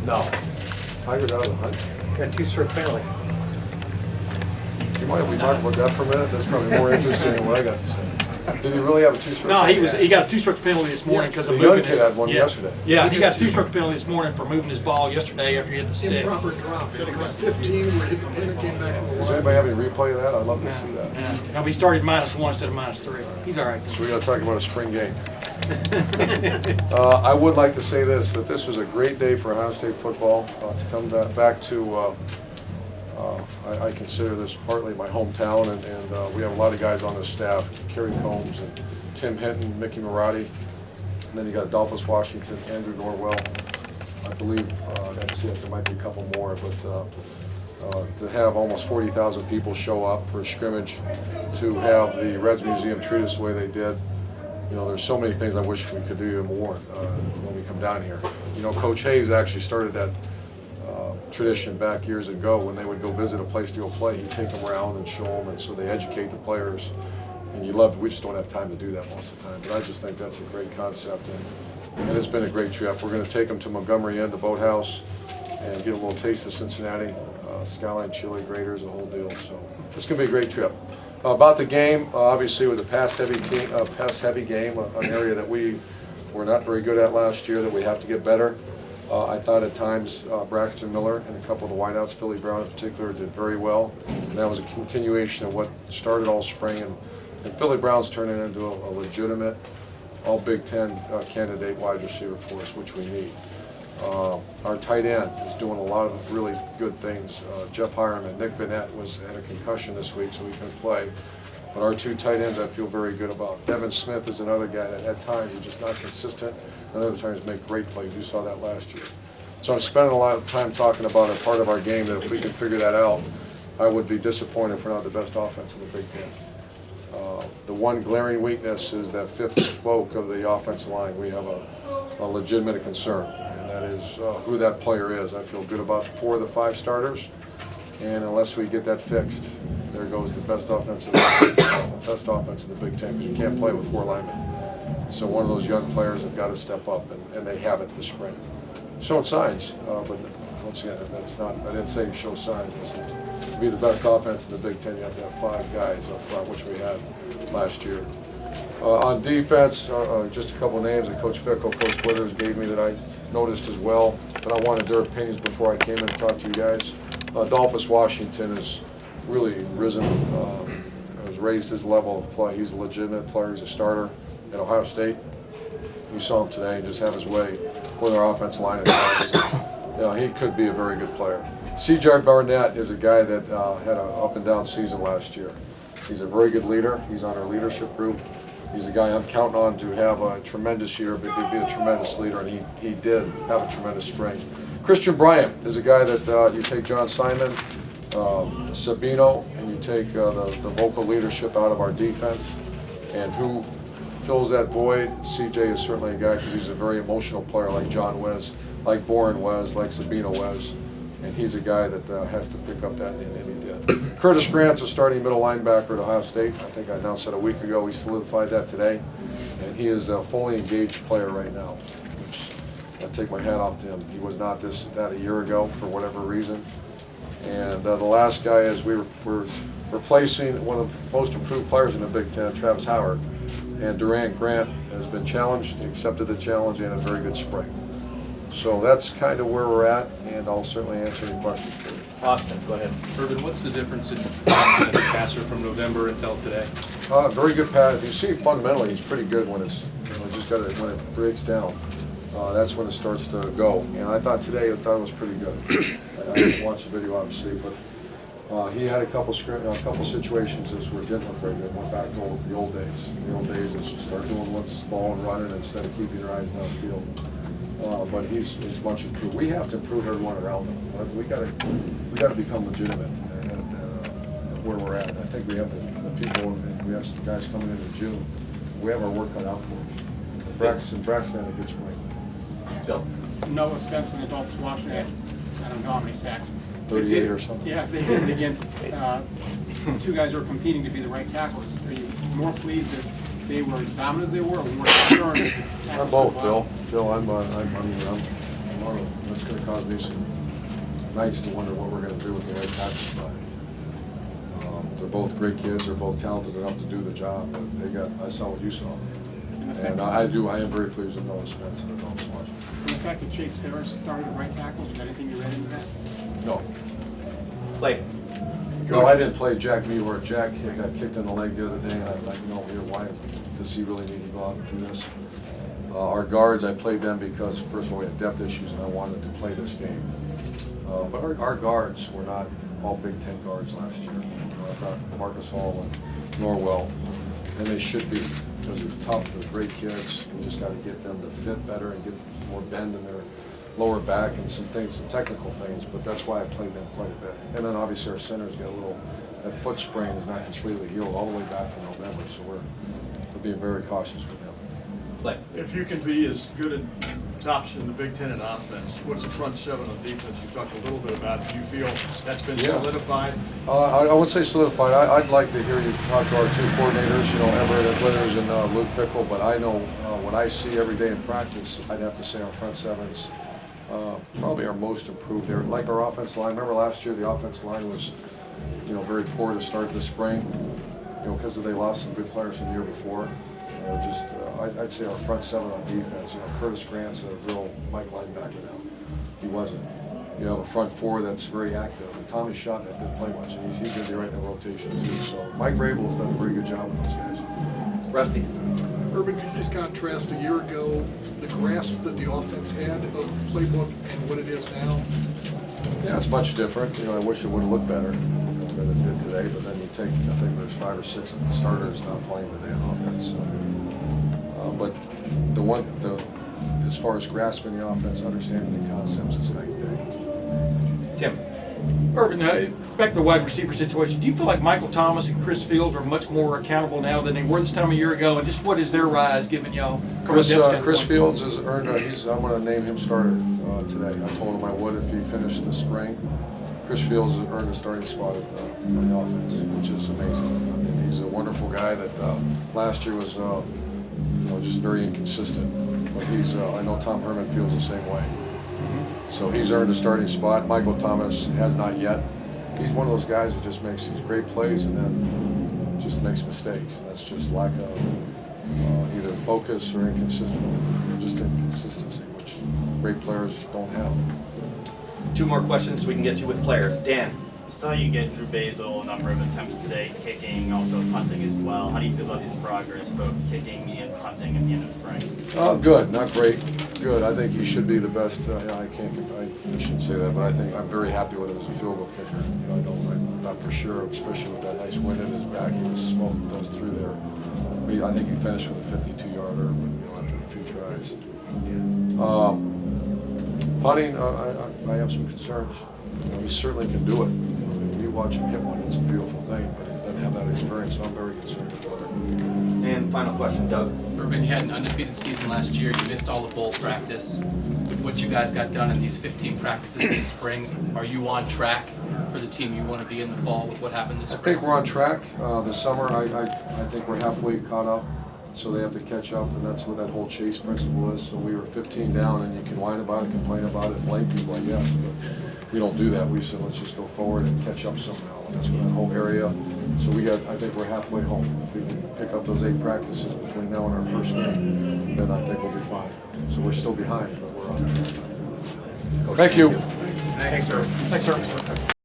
No. Tiger's out of the hunt. Got a two-stroke penalty. Do you mind if we talk about that for a minute? That's probably more interesting than what I got to say. Did he really have a two-stroke No, penalty? he got a two-stroke penalty this morning because of The moving young kid had one yeah. yesterday. Yeah, he got a two-stroke penalty this morning for moving his ball yesterday after he hit the stick. Improper drop. Should have got 15 where it hit the pin and came back in the Does water. anybody have any replay of that? I'd love to see that. Yeah. No, he started -1 instead of -3. He's all right. So we got to talk about a spring game. I would like to say this, that this was a great day for Ohio State football. To come back to, I consider this partly my hometown, and we have a lot of guys on this staff, Kerry Combs and Tim Hinton, Mickey Marotti, and then you got Adolphus Washington, Andrew Norwell. I believe, that's it, there might be a couple more, but to have almost 40,000 people show up for a scrimmage, to have the Reds Museum treat us the way they did. You know, there's so many things I wish we could do even more when we come down here. You know, Coach Hayes actually started that tradition back years ago when they would go visit a place to go play. He'd take them around and show them, and so they educate the players. And you love it. We just don't have time to do that most of the time. But I just think that's a great concept, and it's been a great trip. We're going to take them to Montgomery Inn, the boathouse, and get a little taste of Cincinnati, Skyline Chili, Graders, the whole deal. So it's going to be a great trip. About the game, obviously, it was a pass-heavy game, an area that we were not very good at last year, that we have to get better. I thought at times Braxton Miller and a couple of the wideouts, Philly Brown in particular, did very well. And that was a continuation of what started all spring. And Philly Brown's turning into a legitimate all Big Ten candidate wide receiver for us, which we need. Our tight end is doing a lot of really good things. Jeff Hiram and Nick Vanette had a concussion this week, so he couldn't play. But our two tight ends I feel very good about. Devin Smith is another guy that at times is just not consistent, and other times make great plays. You saw that last year. So I'm spending a lot of time talking about a part of our game that if we can figure that out, I would be disappointed if we're not the best offense in the Big Ten. The one glaring weakness is that fifth spoke of the offensive line. We have a legitimate concern, and that is who that player is. I feel good about 4 of the 5 starters, and unless we get that fixed, there goes the best offense in the Big Ten, because you can't play with 4 linemen. So one of those young players have got to step up, and they haven't this spring. Showing signs, but once again, that's not. I didn't say show signs. To be the best offense in the Big Ten, you have to have 5 guys up front, which we had last year. On defense, just a couple of names that Coach Fickle, Coach Withers gave me that I noticed as well, but I wanted their opinions before I came in to talk to you guys. Adolphus Washington has really risen, has raised his level of play. He's a legitimate player. He's a starter at Ohio State. You saw him today just have his way with our offensive line at times. You know, he could be a very good player. C.J. Barnett is a guy that had an up-and-down season last year. He's a very good leader. He's on our leadership group. He's a guy I'm counting on to have a tremendous year, but he'd be a tremendous leader, and he did have a tremendous spring. Christian Bryant is a guy that you take John Simon, Sabino, and you take the vocal leadership out of our defense, and who fills that void. CJ is certainly a guy because he's a very emotional player like John was, like Boren was, like Sabino was, and he's a guy that has to pick up that, and he did. Curtis Grant's a starting middle linebacker at Ohio State. I think I announced that a week ago. We solidified that today, and he is a fully engaged player right now, which I take my hat off to him. He was not that a year ago for whatever reason. And the last guy is we're replacing one of the most improved players in the Big Ten, Travis Howard. And Durant Grant has been challenged, accepted the challenge, and a very good spring. So that's kind of where we're at, and I'll certainly answer any questions for you. Austin, go ahead. Urban, what's the difference in Austin as a passer from November until today? Very good pass. You see, fundamentally, he's pretty good when it's just got when it breaks down. That's when it starts to go. And I thought today, it was pretty good. I didn't watch the video, obviously, but he had a couple situations that didn't look very good. Went back to the old days. The old days was start doing what's the ball and running instead of keeping your eyes downfield. But he's much improved. We have to improve everyone around him. We got to become legitimate at where we're at. I think we have the people, and we have some guys coming in June. We have our work cut out for them. Braxton had a good spring. Bill. Noah Spence and Adolphus Washington, I don't know how many sacks. 38 or something. Yeah, they did it against 2 guys who are competing to be the right tackles. Are you more pleased that they were as dominant as they were, or more concerned? I'm both, Bill. Bill, I'm let's it's gonna cause me some nights to wonder what we're gonna do with the right tackle spot. They're both great kids, they're both talented enough to do the job, but I saw what you saw. And I am very pleased with Noah Spence and the Noah Washington. And the fact that Chase Ferris started at right tackle, is there anything you read into that? No. Play. No, I didn't play Jack Meyer. Jack got kicked in the leg the other day, and I'm like, why does he really need to go out and do this? Our guards, I played them because, first of all, we had depth issues, and I wanted to play this game. But our guards were not all Big Ten guards last year. I thought Marcus Hall and Norwell, and they should be, because they're tough, they're great kids. We just got to get them to fit better and get more bend in their lower back and some things, some technical things, but that's why I played them quite a bit. And then obviously our center's got a little, that foot sprain is not completely healed all the way back from November, so we're being very cautious with them. Play. If you can be as good at tops in the Big Ten in offense, what's the front seven on defense? You talked a little bit about it. Do you feel that's been solidified? I wouldn't say solidified. I'd like to hear you talk to our two coordinators, Everett Withers and Luke Fickle, but I know what I see every day in practice, I'd have to say our front sevens probably our most improved. They're like our offensive line. Remember last year the offensive line was, very poor to start this spring, because they lost some good players from the year before. I'd say our front seven on defense. Curtis Grant's a real Mike linebacker now. He wasn't. You have a front four that's very active. And Tommy Shotton didn't play much, and he's going to be right in the rotation too. So Mike Vrabel has done a very good job with those guys. Rusty. Urban, could you just contrast a year ago the grasp that the offense had of the playbook and what it is now? Yeah, it's much different. I wish it would have looked better than it did today. But then you take, I think there's 5 or 6 of the starters not playing today on offense. So, but as far as grasping the offense, understanding the concepts, is night and day. Tim. Urban, back to the wide receiver situation, do you feel like Michael Thomas and Chris Fields are much more accountable now than they were this time a year ago? And just what is their rise given y'all? Chris Fields has earned I'm going to name him starter today. I told him I would if he finished the spring. Chris Fields has earned a starting spot on the offense, which is amazing. I mean, he's a wonderful guy that last year was just very inconsistent. But I know Tom Herman feels the same way. So he's earned a starting spot. Michael Thomas has not yet. He's one of those guys that just makes these great plays and then just makes mistakes. That's just lack of either focus or inconsistency, which great players don't have. 2 more questions so we can get you with players. Dan. Saw you get Drew Basil a number of attempts today, kicking, also punting as well. How do you feel about his progress, both kicking and punting at the end of spring? Good, not great. Good. I think he should be the best. I shouldn't say that, but I'm very happy with him as a field goal kicker. I'm not for sure, especially with that nice wind in his back. He was smoking those through there. But I think he finished with a 52-yarder, after a few tries. Punting, I have some concerns. He certainly can do it. You watch him hit one, it's a beautiful thing, but he doesn't have that experience, so I'm very concerned about it. And final question, Doug. Urban, you had an undefeated season last year. You missed all the bowl practice. With what you guys got done in these 15 practices this spring, are you on track for the team you want to be in the fall with what happened this I spring? think we're on track. This summer, I think we're halfway caught up, so they have to catch up, and that's what that whole chase principle is. So we were 15 down, and you can whine about it, complain about it, blame people, I guess, but we don't do that. We said, let's just go forward and catch up somehow. And that's what that whole area. So I think we're halfway home. If we can pick up those 8 practices between now and our first game, then I think we'll be fine. So we're still behind, but we're on track. Thank you. Thanks, sir. Thanks, sir.